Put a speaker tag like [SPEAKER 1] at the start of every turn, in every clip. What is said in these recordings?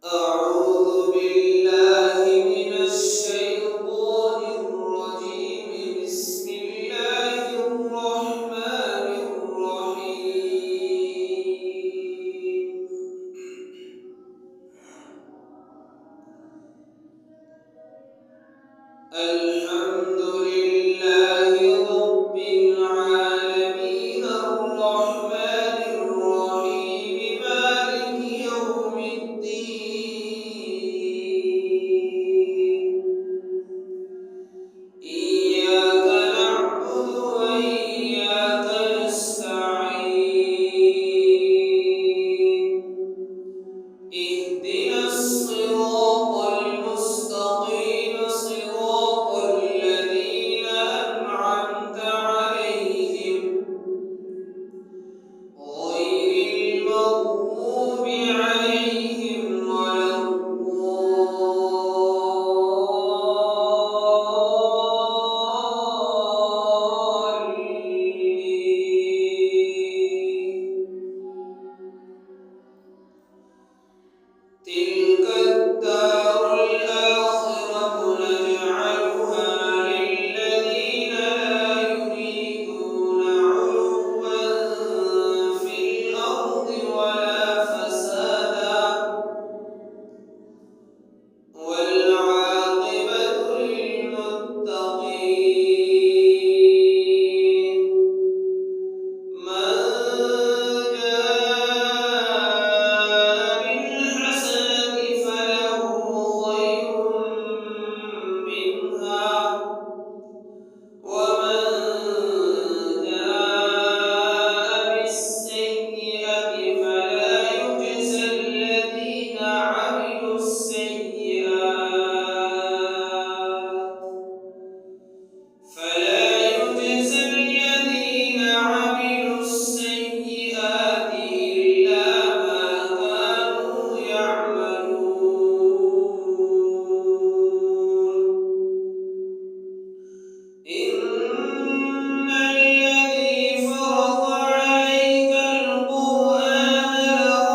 [SPEAKER 1] أعوذ بالله من الشيطان الرجيم. بسم الله الرحمن الرحيم. الحمد لله رب العالمين الرحمن الرحيم مالك يوم الدين. إياك نعبد وإياك نستعين. اهدنا الصراط المستقيم صراط الذين أنعمت عليهم غير المغضوب عليهم ولا الضالين. تلك الدار الآخرة نجعلها للذين لا يريدون علوا في الأرض ولا فسادا والعاقبة للمتقين. من جاء بالحسنة فله خير منها ومن جاء بالسيئة فلا يجزى الذين عملوا السيئات إلا ما كانوا يعملون. إن الذي فرض عليك القرآن لرادك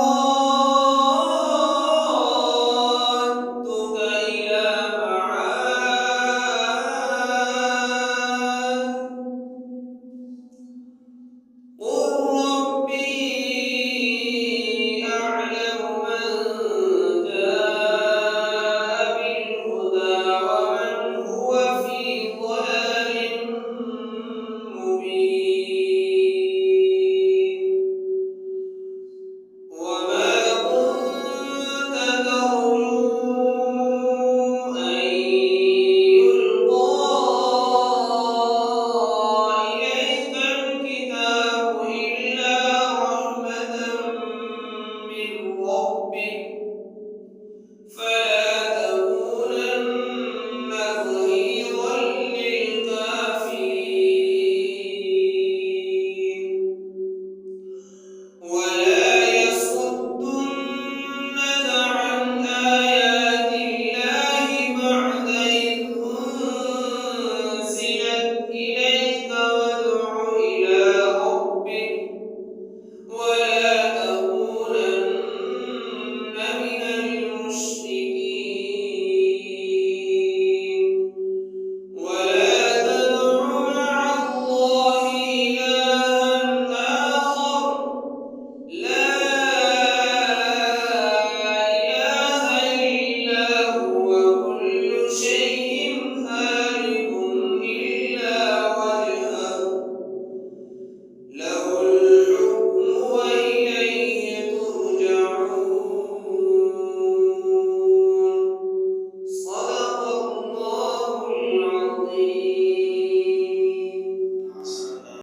[SPEAKER 1] إلى معاد قل ربي أعلم من جاء بالهدى ومن هو في ضلال مبين. وما كنت ترجو أن يلقى إليك الكتاب إلا رحمة من ربك فلا تكونن ظهيرا للكافرين. ولا يصدنك عن آيات الله بعد إذ أنزلت إليك وادع إلى ربك ولا تكونن من